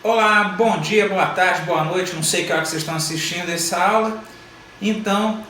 Olá, bom dia, boa tarde, boa noite, não sei que hora que vocês estão assistindo essa aula. Então,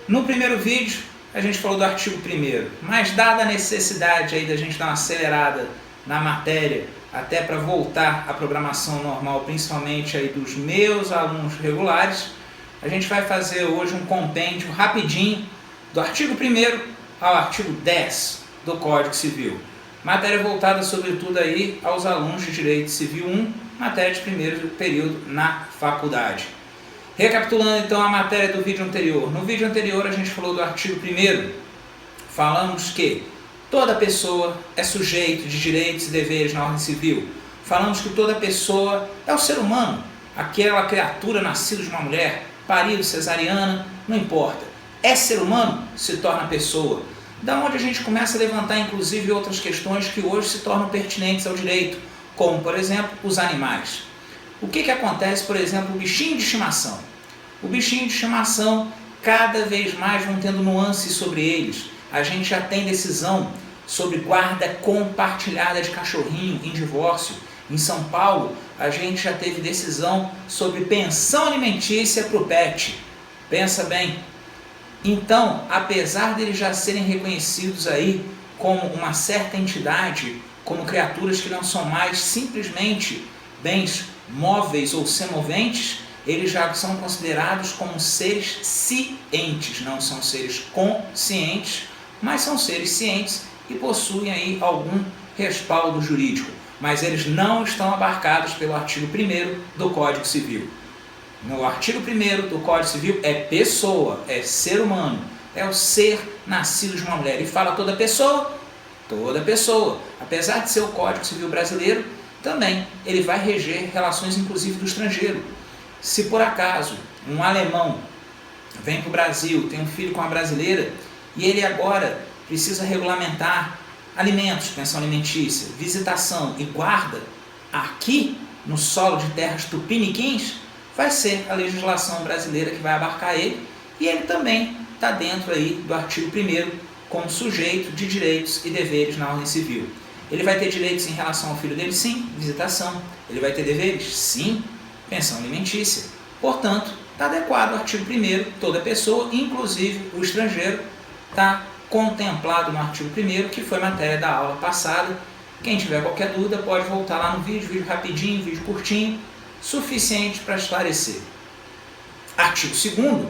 no primeiro vídeo a gente falou do artigo 1º, mas dada a necessidade aí da gente dar uma acelerada na matéria, até para voltar à programação normal, principalmente aí dos meus alunos regulares, a gente vai fazer hoje um compêndio rapidinho do artigo 1º ao artigo 10 do Código Civil. Matéria voltada sobretudo aí aos alunos de Direito Civil 1, matéria de primeiro período na faculdade. Recapitulando então a matéria do vídeo anterior. No vídeo anterior a gente falou do artigo 1º. Falamos que toda pessoa é sujeito de direitos e deveres na ordem civil. Falamos que toda pessoa é o ser humano, aquela criatura nascida de uma mulher, parido, cesariana, não importa. É ser humano, se torna pessoa. Da onde a gente começa a levantar inclusive outras questões que hoje se tornam pertinentes ao direito, como por exemplo os animais. O que acontece, por exemplo, o bichinho de estimação? O bichinho de estimação, cada vez mais vão tendo nuances sobre eles. A gente já tem decisão sobre guarda compartilhada de cachorrinho em divórcio. Em São Paulo, a gente já teve decisão sobre pensão alimentícia para o pet. Pensa bem. Então, apesar deles já serem reconhecidos aí como uma certa entidade, como criaturas que não são mais simplesmente bens móveis ou semoventes, eles já são considerados como seres cientes, não são seres conscientes, mas são seres cientes e possuem aí algum respaldo jurídico, mas eles não estão abarcados pelo artigo 1º do Código Civil. No artigo 1º do Código Civil é pessoa, é ser humano, é o ser nascido de uma mulher. E fala toda pessoa, apesar de ser o Código Civil brasileiro, também ele vai reger relações inclusive do estrangeiro. Se por acaso um alemão vem para o Brasil, tem um filho com uma brasileira, e ele agora precisa regulamentar alimentos, pensão alimentícia, visitação e guarda aqui no solo de terras tupiniquins, vai ser a legislação brasileira que vai abarcar ele, e ele também está dentro aí do artigo 1º como sujeito de direitos e deveres na ordem civil. Ele vai ter direitos em relação ao filho dele? Sim, visitação. Ele vai ter deveres? Sim, pensão alimentícia. Portanto, está adequado ao artigo 1º, toda pessoa, inclusive o estrangeiro, está contemplado no artigo 1º, que foi matéria da aula passada. Quem tiver qualquer dúvida pode voltar lá no vídeo rapidinho, vídeo curtinho, suficiente para esclarecer. Artigo 2º,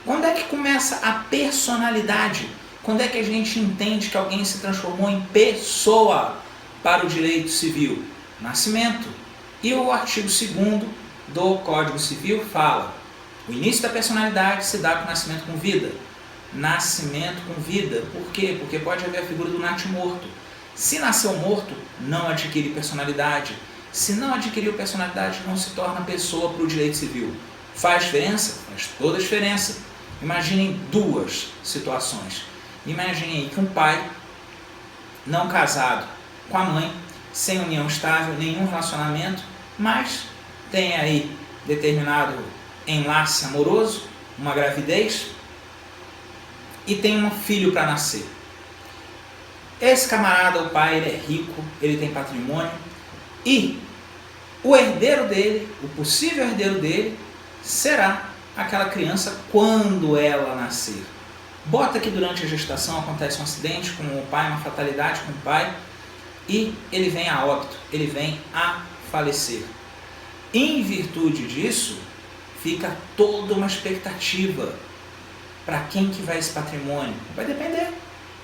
quando é que começa a personalidade? Quando é que a gente entende que alguém se transformou em pessoa para o direito civil? Nascimento. E o artigo 2º do Código Civil fala: o início da personalidade se dá com nascimento com vida. Nascimento com vida. Por quê? Porque pode haver a figura do natimorto. Se nasceu morto, não adquire personalidade. Se não adquiriu personalidade, não se torna pessoa para o direito civil. Faz diferença? Faz toda a diferença. Imaginem duas situações. Imaginem que um pai não casado com a mãe, sem união estável, nenhum relacionamento, mas tem aí determinado enlace amoroso, uma gravidez, e tem um filho para nascer. Esse camarada, o pai, ele é rico, ele tem patrimônio, e o herdeiro dele, o possível herdeiro dele, será aquela criança quando ela nascer. Bota que durante a gestação acontece um acidente com o pai, uma fatalidade com o pai, e ele vem a óbito, ele vem a falecer. Em virtude disso, fica toda uma expectativa para quem que vai esse patrimônio. Vai depender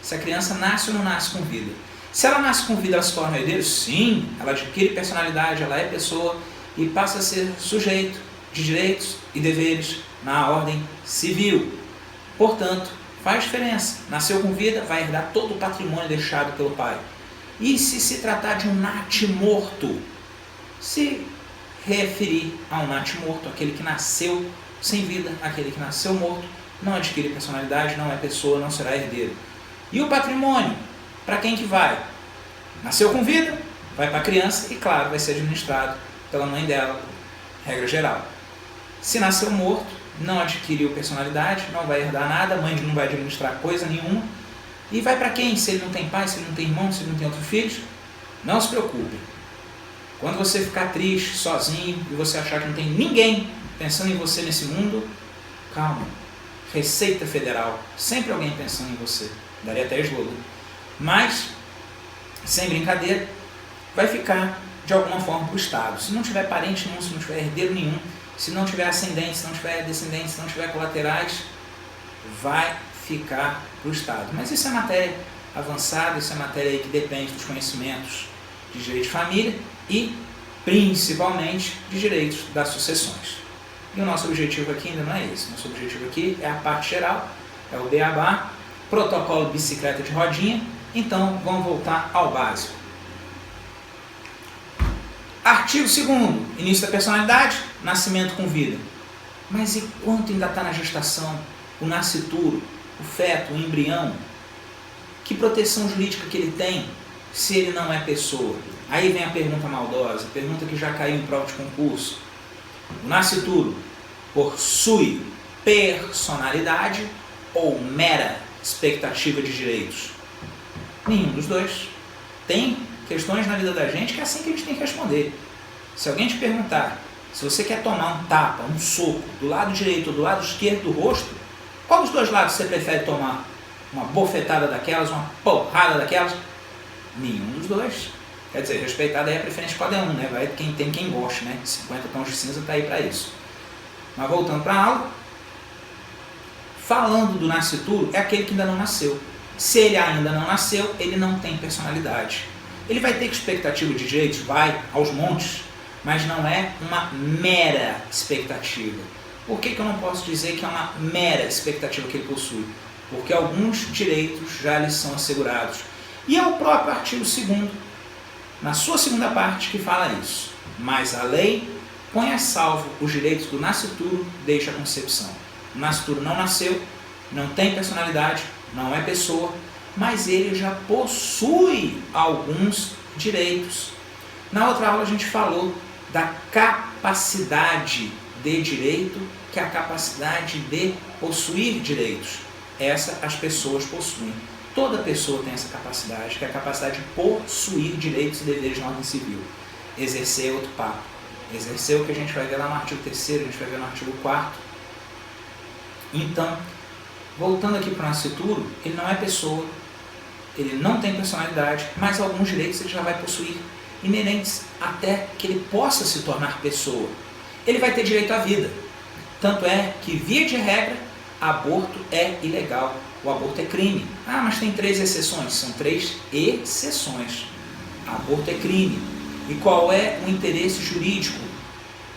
se a criança nasce ou não nasce com vida. Se ela nasce com vida, ela se torna herdeiro? Sim, ela adquire personalidade, ela é pessoa e passa a ser sujeito de direitos e deveres na ordem civil. Portanto, faz diferença. Nasceu com vida, vai herdar todo o patrimônio deixado pelo pai. E se tratar de um natimorto, se referir a um natimorto, aquele que nasceu sem vida, aquele que nasceu morto, não adquire personalidade, não é pessoa, não será herdeiro. E o patrimônio? Para quem que vai? Nasceu com vida, vai para a criança e, claro, vai ser administrado pela mãe dela, regra geral. Se nasceu morto, não adquiriu personalidade, não vai herdar nada, a mãe não vai administrar coisa nenhuma. E vai para quem? Se ele não tem pai, se ele não tem irmão, se ele não tem outros filhos? Não se preocupe. Quando você ficar triste, sozinho, e você achar que não tem ninguém pensando em você nesse mundo, calma. Receita Federal, sempre alguém pensando em você. Daria até slogan. Mas, sem brincadeira, vai ficar de alguma forma para o Estado. Se não tiver parente nenhum, se não tiver herdeiro nenhum, se não tiver ascendente, se não tiver descendente, se não tiver colaterais, vai ficar para o Estado. Mas isso é matéria avançada, isso é matéria aí que depende dos conhecimentos de direito de família e principalmente de direitos das sucessões. E o nosso objetivo aqui ainda não é esse. Nosso objetivo aqui é a parte geral, é o beabá, protocolo bicicleta de rodinha. Então vamos voltar ao básico. Artigo 2º, início da personalidade, nascimento com vida. Mas e quanto ainda está na gestação, o nascituro, o feto, o embrião? Que proteção jurídica que ele tem se ele não é pessoa? Aí vem a pergunta maldosa, a pergunta que já caiu em prova de concurso. O nascituro possui personalidade ou mera expectativa de direitos? Nenhum dos dois. Tem questões na vida da gente que é assim que a gente tem que responder. Se alguém te perguntar se você quer tomar um tapa, um soco, do lado direito ou do lado esquerdo do rosto, qual dos dois lados você prefere tomar? Uma bofetada daquelas, uma porrada daquelas? Nenhum dos dois. Quer dizer, respeitada aí a preferência de cada um, né? Vai quem tem quem goste, né? 50 tons de cinza está aí para isso. Mas voltando para a aula, falando do nascituro, é aquele que ainda não nasceu. Se ele ainda não nasceu, ele não tem personalidade. Ele vai ter expectativa de direitos? Vai, aos montes, mas não é uma mera expectativa. Por que eu não posso dizer que é uma mera expectativa que ele possui? Porque alguns direitos já lhes são assegurados. E é o próprio artigo 2º, na sua segunda parte, que fala isso. Mas a lei põe a salvo os direitos do nascituro desde a concepção. O nascituro não nasceu, não tem personalidade, não é pessoa, mas ele já possui alguns direitos. Na outra aula a gente falou da capacidade de direito, que é a capacidade de possuir direitos. Essa as pessoas possuem. Toda pessoa tem essa capacidade, que é a capacidade de possuir direitos e deveres na ordem civil. Exercer é outro papo. Exercer é o que a gente vai ver lá no artigo 3º, a gente vai ver no artigo 4º. Então, voltando aqui para o nascituro, ele não é pessoa, ele não tem personalidade, mas alguns direitos ele já vai possuir, inerentes até que ele possa se tornar pessoa. Ele vai ter direito à vida. Tanto é que, via de regra, aborto é ilegal. O aborto é crime. Ah, mas tem 3 exceções. São 3 exceções. Aborto é crime. E qual é o interesse jurídico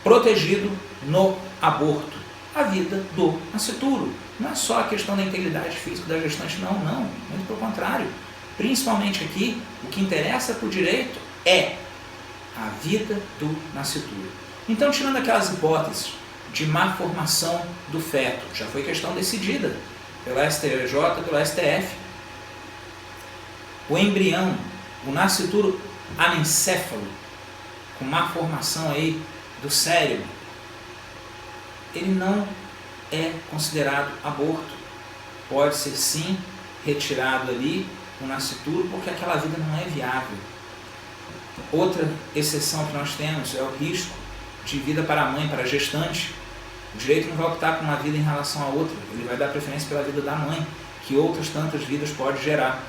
protegido no aborto? A vida do nascituro. Não é só a questão da integridade física da gestante, não. Muito pelo contrário. Principalmente aqui, o que interessa para o direito é a vida do nascituro. Então, tirando aquelas hipóteses de má formação do feto, já foi questão decidida pela STJ, pela STF. O embrião, o nascituro anencéfalo, com má formação aí do cérebro, ele não é considerado aborto. Pode ser sim retirado ali o nascituro, porque aquela vida não é viável. Outra exceção que nós temos é o risco de vida para a mãe, para a gestante. O direito não vai optar por uma vida em relação a outra, ele vai dar preferência pela vida da mãe, que outras tantas vidas pode gerar.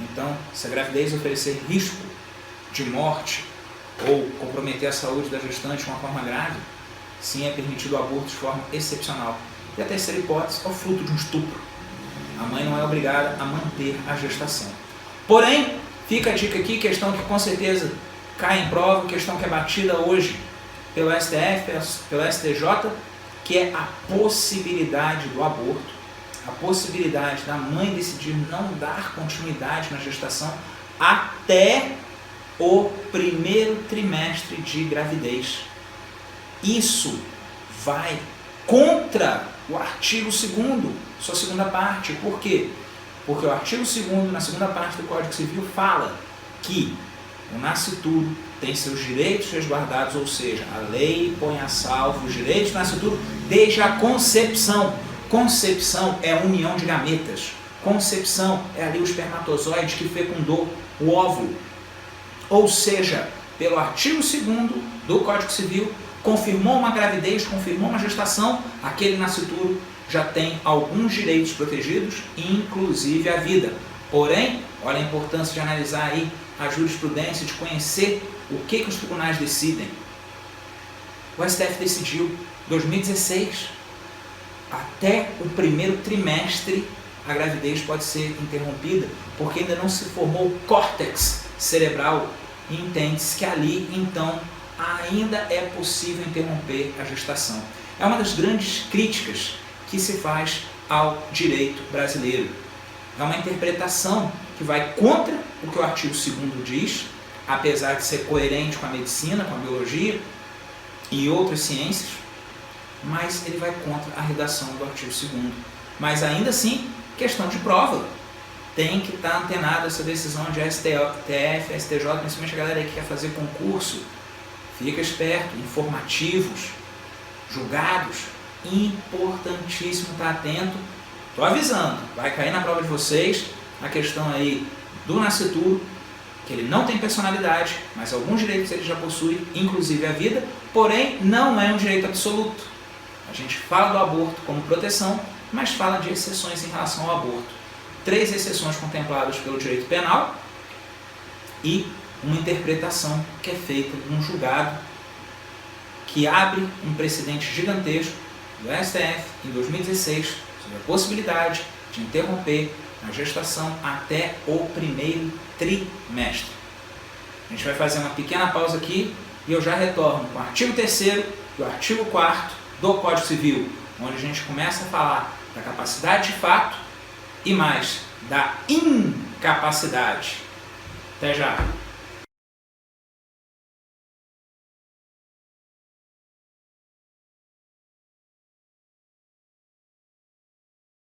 Então, se a gravidez oferecer risco de morte ou comprometer a saúde da gestante de uma forma grave, sim, é permitido o aborto de forma excepcional. E a terceira hipótese é o fruto de um estupro. A mãe não é obrigada a manter a gestação. Porém, fica a dica aqui, questão que com certeza cai em prova, questão que é batida hoje pelo STF, pela STJ, que é a possibilidade do aborto, a possibilidade da mãe decidir não dar continuidade na gestação até o 1º trimestre de gravidez. Isso vai contra o artigo 2º, sua segunda parte. Por quê? Porque o artigo 2º, na segunda parte do Código Civil, fala que o nascituro tem seus direitos resguardados, ou seja, a lei põe a salvo os direitos do nascituro desde a concepção. Concepção é a união de gametas. Concepção é ali o espermatozoide que fecundou o óvulo. Ou seja, pelo artigo 2º do Código Civil, confirmou uma gravidez, confirmou uma gestação, aquele nascituro já tem alguns direitos protegidos, inclusive a vida. Porém, olha a importância de analisar aí a jurisprudência, de conhecer o que os tribunais decidem. O STF decidiu, 2016, até o primeiro trimestre a gravidez pode ser interrompida, porque ainda não se formou o córtex cerebral, e entende-se que ali, então, ainda é possível interromper a gestação. É uma das grandes críticas que se faz ao direito brasileiro. É uma interpretação que vai contra o que o artigo 2º diz, apesar de ser coerente com a medicina, com a biologia e outras ciências, mas ele vai contra a redação do artigo 2º. Mas ainda assim, questão de prova. Tem que estar antenado essa decisão de STF, STJ, principalmente a galera aí que quer fazer concurso. Fica esperto, informativos, julgados, importantíssimo estar atento. Estou avisando, vai cair na prova de vocês a questão aí do nascituro, que ele não tem personalidade, mas alguns direitos ele já possui, inclusive a vida, porém não é um direito absoluto. A gente fala do aborto como proteção, mas fala de exceções em relação ao aborto. 3 exceções contempladas pelo direito penal e uma interpretação que é feita num julgado que abre um precedente gigantesco do STF em 2016 sobre a possibilidade de interromper a gestação até o primeiro trimestre. A gente vai fazer uma pequena pausa aqui e eu já retorno com o artigo 3º e o artigo 4º do Código Civil, onde a gente começa a falar da capacidade de fato e mais da incapacidade. Até já!